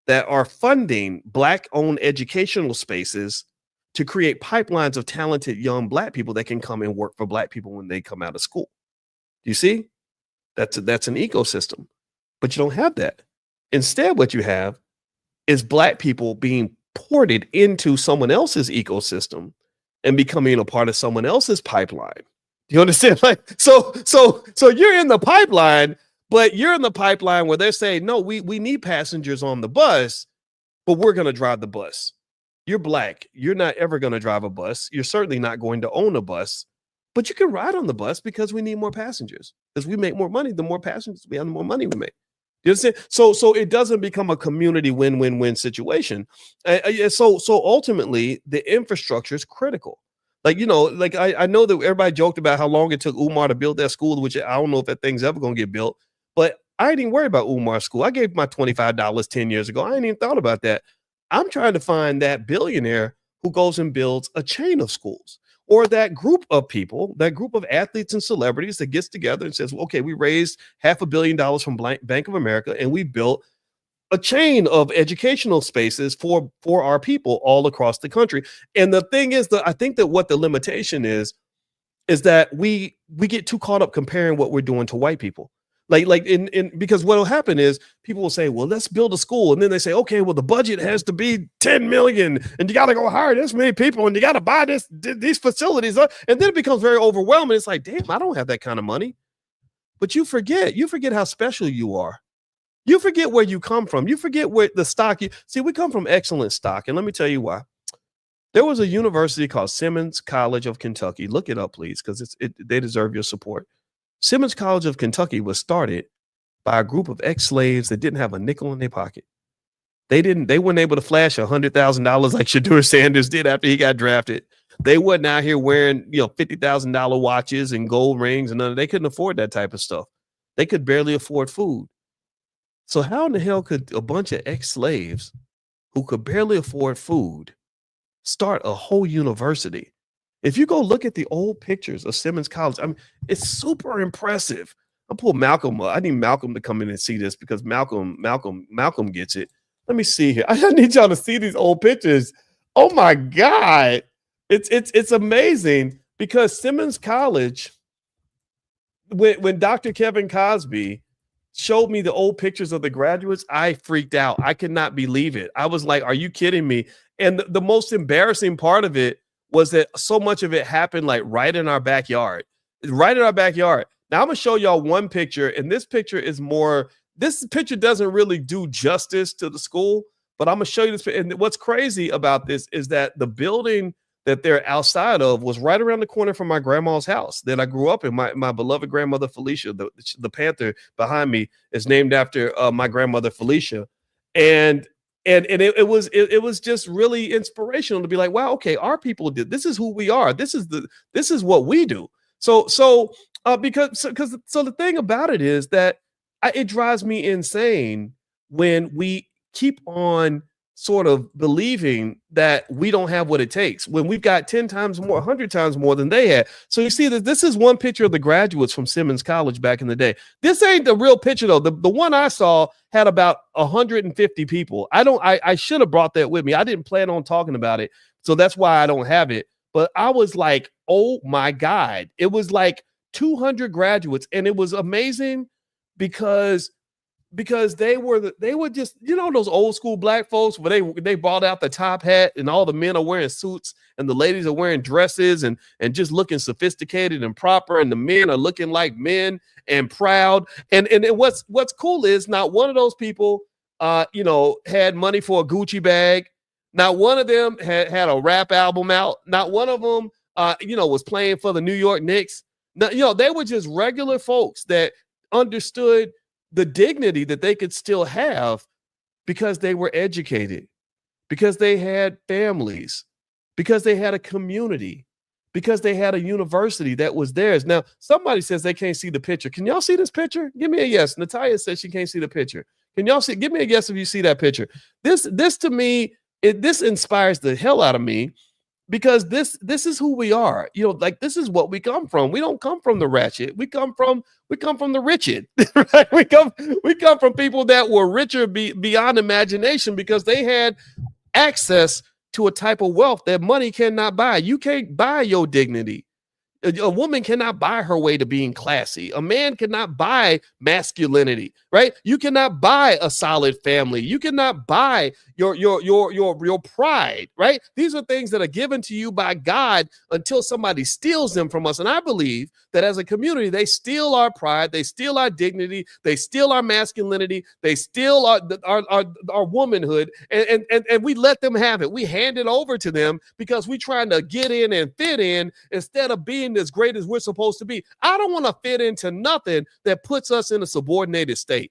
that are funding black-owned educational spaces to create pipelines of talented young black people that can come and work for black people when they come out of school. You see? That's an ecosystem. But you don't have that. Instead, what you have is black people being ported into someone else's ecosystem and becoming a part of someone else's pipeline. Do you understand? Like, so you're in the pipeline, but you're in the pipeline where they're saying, no, we need passengers on the bus, but we're going to drive the bus. You're black. You're not ever going to drive a bus. You're certainly not going to own a bus, but you can ride on the bus because we need more passengers. Because we make more money, the more passengers we have, the more money we make. You understand? So it doesn't become a community win-win-win situation. So ultimately, the infrastructure is critical. Like, I know that everybody joked about how long it took Umar to build that school, which I don't know if that thing's ever going to get built. But I didn't worry about Umar's school. I gave my $25 10 years ago. I ain't even thought about that. I'm trying to find that billionaire who goes and builds a chain of schools, or that group of people, that group of athletes and celebrities that gets together and says, well, okay, we raised $500 million from Bank of America, and we built a chain of educational spaces for our people all across the country. And the thing is that I think that what the limitation is that we get too caught up comparing what we're doing to white people. Because what will happen is people will say, well, let's build a school. And then they say, okay, well, the budget has to be 10 million and you got to go hire this many people and you got to buy these facilities. And then it becomes very overwhelming. It's like, damn, I don't have that kind of money. but you forget how special you are. You forget where you come from. You forget where the stock you see. We come from excellent stock. And let me tell you why. There was a university called Simmons College of Kentucky. Look it up, please, because they deserve your support. Simmons College of Kentucky was started by a group of ex-slaves that didn't have a nickel in their pocket. They weren't able to flash $100,000 like Shadur Sanders did after he got drafted. They wasn't out here wearing, $50,000 watches and gold rings and none of they couldn't afford that type of stuff. They could barely afford food. So how in the hell could a bunch of ex-slaves who could barely afford food start a whole university? If you go look at the old pictures of Simmons College, I mean, it's super impressive. I'll pull Malcolm up. I need Malcolm to come in and see this because Malcolm gets it. Let me see here. I need y'all to see these old pictures. Oh my God. It's amazing because Simmons College, when Dr. Kevin Cosby showed me the old pictures of the graduates, I freaked out. I could not believe it. I was like, are you kidding me? And the most embarrassing part of it was that so much of it happened like right in our backyard. Right in our backyard. Now I'm gonna show y'all one picture, and this picture doesn't really do justice to the school, but I'm gonna show you this. And what's crazy about this is that the building that they're outside of was right around the corner from my grandma's house that I grew up in. My beloved grandmother Felicia, the Panther behind me is named after my grandmother Felicia, and it was just really inspirational to be like, wow, okay, our people did this. Is who we are. This is what we do. So the thing about it is that it drives me insane when we keep on sort of believing that we don't have what it takes when we've got 10 times more, 100 times more than they had. So you see that this is one picture of the graduates from Simmons College back in the day. This ain't the real picture though. The one I saw had about 150 people. I should have brought that with me. I didn't plan on talking about it. So that's why I don't have it. But I was like, oh my God, it was like 200 graduates. And it was amazing because they were just, those old school black folks where they brought out the top hat and all the men are wearing suits and the ladies are wearing dresses and just looking sophisticated and proper. And the men are looking like men and proud. And what's cool is not one of those people, had money for a Gucci bag. Not one of them had a rap album out. Not one of them, was playing for the New York Knicks. No, they were just regular folks that understood the dignity that they could still have because they were educated, because they had families, because they had a community, because they had a university that was theirs. Now, somebody says they can't see the picture. Can y'all see this picture? Give me a yes. Natalia says she can't see the picture. Can y'all see? Give me a yes if you see that picture. This to me, this inspires the hell out of me because this is who we are. Like this is what we come from. We don't come from the ratchet. We come from the riched. Right? We come from people that were richer beyond imagination because they had access to a type of wealth that money cannot buy. You can't buy your dignity. A woman cannot buy her way to being classy. A man cannot buy masculinity, right? You cannot buy a solid family. You cannot buy your pride, right? These are things that are given to you by God until somebody steals them from us. And I believe that as a community, they steal our pride, they steal our dignity, they steal our masculinity, they steal our womanhood, and we let them have it. We hand it over to them because we're trying to get in and fit in instead of being as great as we're supposed to be. I don't want to fit into nothing that puts us in a subordinated state.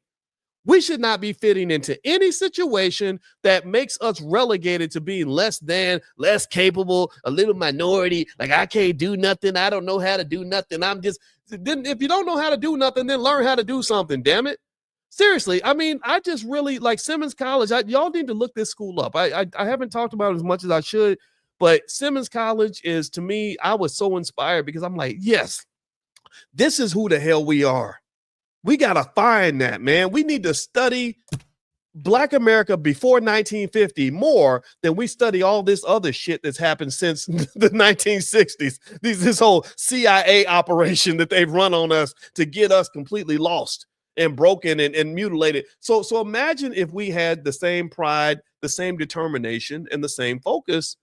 We should not be fitting into any situation that makes us relegated to being less than, less capable, a little minority. Like I can't do nothing. I don't know how to do nothing. If you don't know how to do nothing, then learn how to do something, damn it. Seriously, I mean, I just really like Simmons College. Y'all need to look this school up. I haven't talked about it as much as I should. But Simmons College is, to me, I was so inspired because I'm like, yes, this is who the hell we are. We got to find that, man. We need to study Black America before 1950 more than we study all this other shit that's happened since the 1960s. This whole CIA operation that they've run on us to get us completely lost and broken and mutilated. So imagine if we had the same pride, the same determination, and the same focus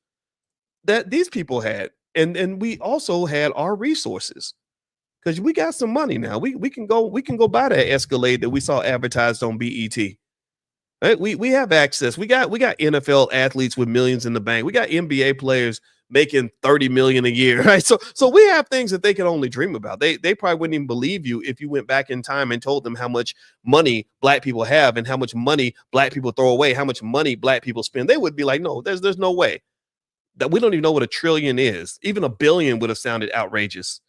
that these people had. And we also had our resources. because we got some money now. We can go buy that Escalade that we saw advertised on BET. Right? We have access. We got NFL athletes with millions in the bank. We got NBA players making 30 million a year, right? So we have things that they can only dream about. They probably wouldn't even believe you if you went back in time and told them how much money black people have and how much money black people throw away, how much money black people spend. They would be like, no, there's no way. That we don't even know what a trillion is. Even a billion would have sounded outrageous.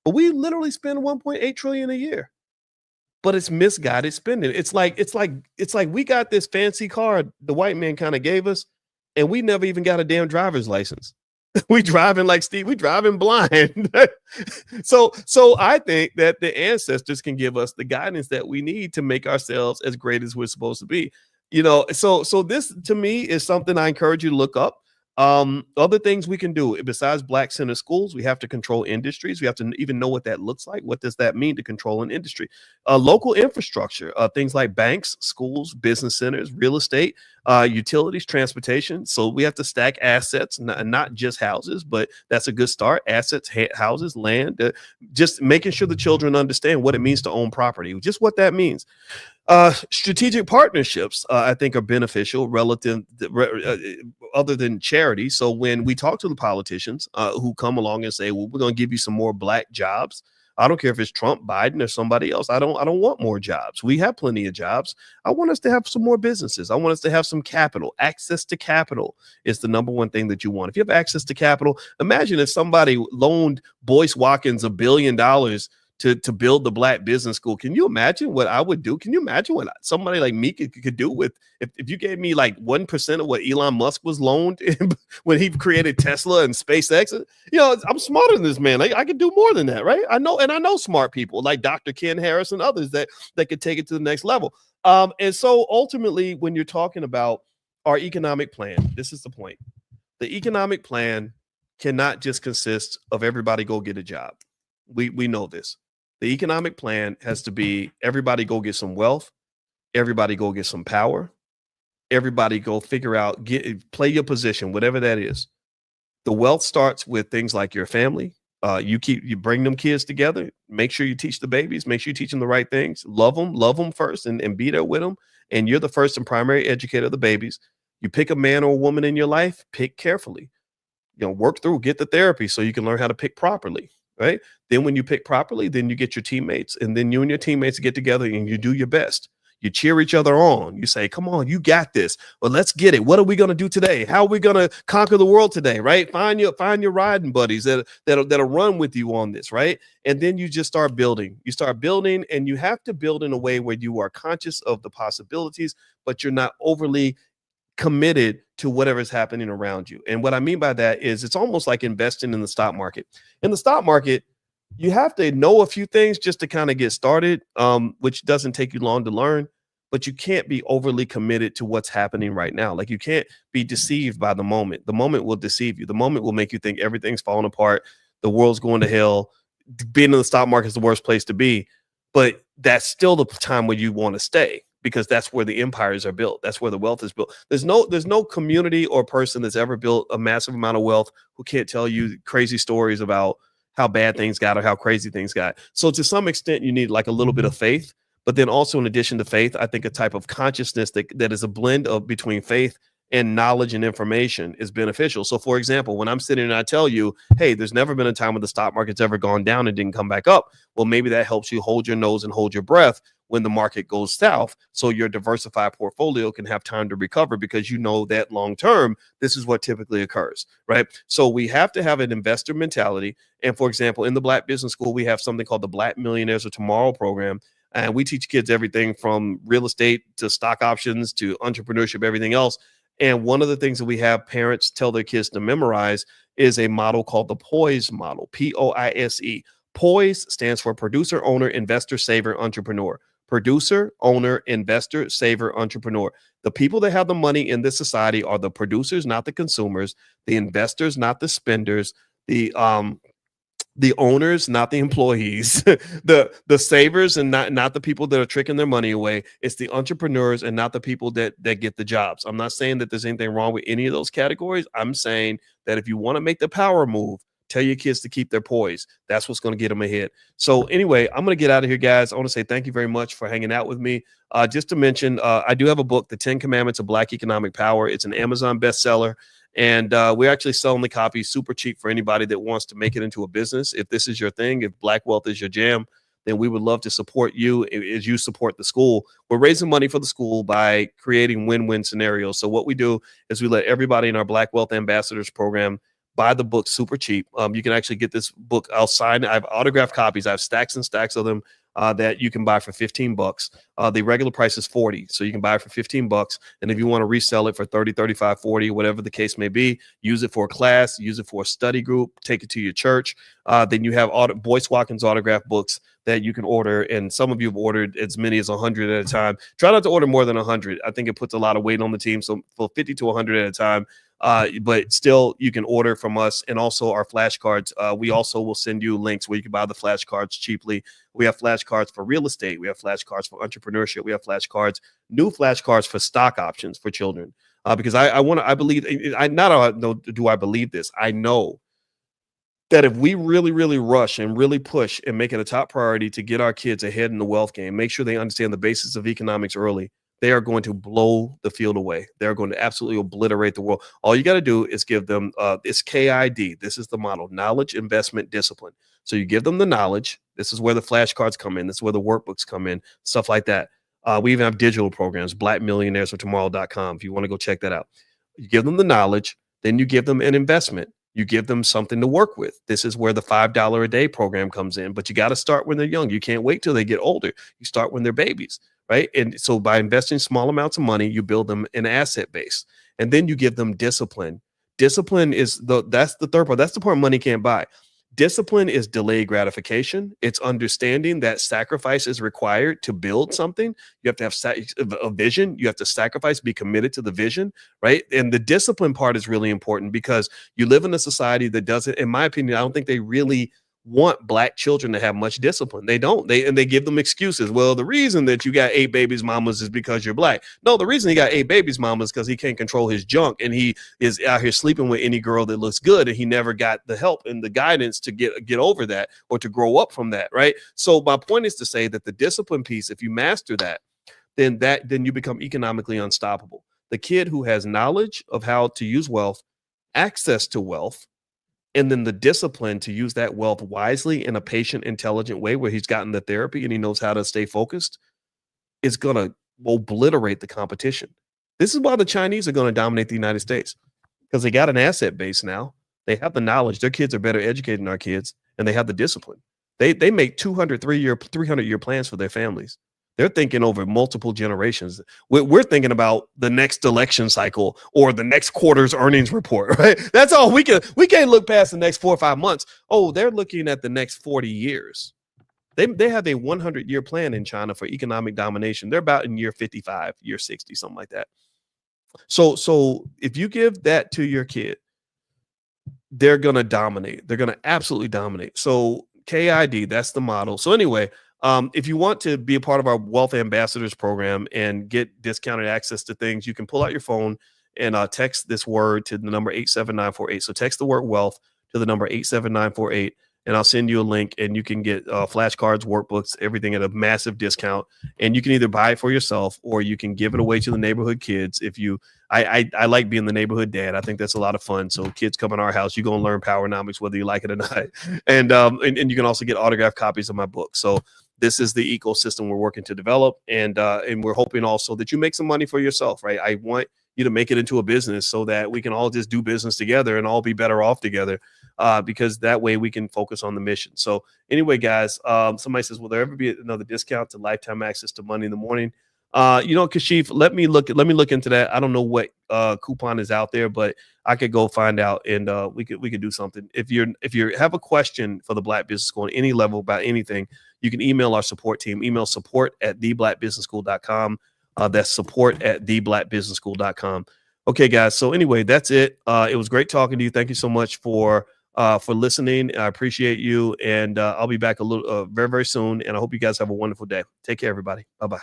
But we literally spend 1.8 trillion a year. But it's misguided spending. It's like we got this fancy car the white man kind of gave us, and we never even got a damn driver's license. We driving like Steve, we driving blind. So I think that the ancestors can give us the guidance that we need to make ourselves as great as we're supposed to be. So this to me is something I encourage you to look up. Other things we can do besides black center schools, we have to control industries. We have to even know what that looks like. What does that mean to control an industry? Local infrastructure, things like banks, schools, business centers, real estate, utilities, transportation. So we have to stack assets, not just houses, but that's a good start. Assets, houses, land, just making sure the children understand what it means to own property, just what that means. Strategic partnerships, I think, are beneficial other than charity. So when we talk to the politicians who come along and say, well, we're going to give you some more black jobs. I don't care if it's Trump, Biden, or somebody else. I don't want more jobs. We have plenty of jobs. I want us to have some more businesses. I want us to have some capital. Access to capital is the number one thing that you want. If you have access to capital, imagine if somebody loaned Boyce Watkins $1 billion to build the black business school. Can you imagine what I would do? Can you imagine what somebody like me could do with if you gave me like 1% of what Elon Musk was loaned when he created Tesla and SpaceX? I'm smarter than this man. Like, I could do more than that, right? I know smart people like Dr. Ken Harris and others that could take it to the next level. And so ultimately, when you're talking about our economic plan, this is the point. The economic plan cannot just consist of everybody go get a job. We know this. The economic plan has to be everybody go get some wealth, everybody go get some power, everybody go figure out, play your position, whatever that is. The wealth starts with things like your family. You bring them kids together, make sure you teach the babies, make sure you teach them the right things, love them first and be there with them. And you're the first and primary educator of the babies. You pick a man or a woman in your life, pick carefully, work through, get the therapy so you can learn how to pick properly. Right. Then when you pick properly, then you get your teammates, and then you and your teammates get together and you do your best. You cheer each other on. You say, come on, you got this. Well, let's get it. What are we going to do today? How are we going to conquer the world today? Right. Find your riding buddies that'll run with you on this. Right. And then you just start building. You start building, and you have to build in a way where you are conscious of the possibilities, but you're not overly committed to whatever's happening around you. And what I mean by that is it's almost like investing in the stock market. In the stock market, you have to know a few things just to kind of get started, which doesn't take you long to learn, but you can't be overly committed to what's happening right now. Like, you can't be deceived by the moment. The moment will deceive you. The moment will make you think everything's falling apart. The world's going to hell. Being in the stock market is the worst place to be. But that's still the time where you want to stay, because that's where the empires are built. That's where the wealth is built. There's no community or person that's ever built a massive amount of wealth who can't tell you crazy stories about how bad things got or how crazy things got. So to some extent, you need like a little bit of faith, but then also in addition to faith, I think a type of consciousness that is a blend of between faith and knowledge and information is beneficial. So for example, when I'm sitting and I tell you, hey, there's never been a time when the stock market's ever gone down and didn't come back up. Well, maybe that helps you hold your nose and hold your breath when the market goes south, so your diversified portfolio can have time to recover, because you know that long term, this is what typically occurs, right? So we have to have an investor mentality. And for example, in the Black Business School, we have something called the Black Millionaires of Tomorrow program. And we teach kids everything from real estate to stock options to entrepreneurship, everything else. And one of the things that we have parents tell their kids to memorize is a model called the POISE model, POISE. POISE stands for producer, owner, investor, saver, entrepreneur. Producer, owner, investor, saver, entrepreneur. The people that have the money in this society are the producers, not the consumers, the investors, not the spenders, the owners, not the employees, the savers, and not the people that are tricking their money away. It's the entrepreneurs and not the people that get the jobs. I'm not saying that there's anything wrong with any of those categories. I'm saying that if you want to make the power move, Tell your kids to keep their poise. That's what's going to get them ahead. So anyway, I'm going to get out of here, guys. I want to say thank you very much for hanging out with me. Just to mention, I do have a book, The 10 Commandments of Black Economic Power. It's an Amazon bestseller. And we're actually selling the copy super cheap for anybody that wants to make it into a business. If this is your thing, if Black wealth is your jam, then we would love to support you as you support the school. We're raising money for the school by creating win-win scenarios. So what we do is we let everybody in our Black Wealth Ambassadors program buy the book super cheap. You can actually get this book. I'll sign. I have autographed copies. I have stacks and stacks of them that you can buy for $15. The regular price is $40. So you can buy it for $15. And if you want to resell it for $30, $35, $40, whatever the case may be, use it for a class, use it for a study group, take it to your church. Then you have Boyce Watkins autograph books that you can order. And some of you have ordered as many as 100 at a time. Try not to order more than 100. I think it puts a lot of weight on the team. So for 50 to 100 at a time, but still you can order from us. And also our flashcards. We also will send you links where you can buy the flashcards cheaply. We have flashcards for real estate. We have flashcards for entrepreneurship. We have flashcards, new flashcards for stock options for children. Because I believe, do I believe this? I know that if we really, really rush and really push and make it a top priority to get our kids ahead in the wealth game, make sure they understand the basics of economics early, they are going to blow the field away. They're going to absolutely obliterate the world. All you got to do is give them it's KID. This is the model: knowledge, investment, discipline. So you give them the knowledge. This is where the flashcards come in. This is where the workbooks come in, stuff like that. We even have digital programs, blackmillionairesfortomorrow.com, if you want to go check that out. You give them the knowledge, then you give them an investment. You give them something to work with. This is where the $5 a day program comes in, but you got to start when they're young. You can't wait till they get older. You start when they're babies, right? And so by investing small amounts of money, you build them an asset base, and then you give them discipline. Discipline is that's the third part. That's the part money can't buy. Discipline is delayed gratification. It's understanding that sacrifice is required to build something. You have to have a vision. You have to sacrifice, be committed to the vision, right? And the discipline part is really important because you live in a society that doesn't, in my opinion, I don't think they really want Black children to have much discipline. They don't. They give them excuses. Well, the reason that you got 8 babies mamas is because you're Black. No, the reason he got 8 babies mamas is because he can't control his junk, and he is out here sleeping with any girl that looks good, and he never got the help and the guidance to get over that or to grow up from that, right? So my point is to say that the discipline piece, if you master that, then you become economically unstoppable. The kid who has knowledge of how to use wealth, access to wealth, and then the discipline to use that wealth wisely in a patient, intelligent way where he's gotten the therapy and he knows how to stay focused, is going to obliterate the competition. This is why the Chinese are going to dominate the United States, because they got an asset base now. They have the knowledge. Their kids are better educated than our kids, and they have the discipline. They make 300-year plans for their families. They're thinking over multiple generations. We're thinking about the next election cycle or the next quarter's earnings report, right? That's all we can't look past the next 4 or 5 months. Oh, they're looking at the next 40 years. They have a 100-year plan in China for economic domination. They're about in year 55, year 60, something like that. So if you give that to your kid, they're going to dominate. They're going to absolutely dominate. So KID, that's the model. So anyway, if you want to be a part of our Wealth Ambassadors program and get discounted access to things, you can pull out your phone and text this word to the number 87948. So text the word wealth to the number 87948, and I'll send you a link, and you can get flashcards, workbooks, everything at a massive discount. And you can either buy it for yourself or you can give it away to the neighborhood kids. I like being the neighborhood dad. I think that's a lot of fun. So kids come in our house, you're going to learn powernomics, whether you like it or not. And you can also get autographed copies of my book. So this is the ecosystem we're working to develop. And we're hoping also that you make some money for yourself, right? I want you to make it into a business so that we can all just do business together and all be better off together, because that way we can focus on the mission. So anyway, guys, somebody says, will there ever be another discount to lifetime access to Money in the Morning? Kashif, let me look into that. I don't know what coupon is out there, but I could go find out, and we could do something. If you have a question for the Black Business School on any level about anything, you can email our support team. Email support@theblackbusinessschool.com. That's support@theblackbusinessschool.com. Okay, guys. So anyway, that's it. It was great talking to you. Thank you so much for listening. I appreciate you, and I'll be back a little very, very soon. And I hope you guys have a wonderful day. Take care, everybody. Bye-bye.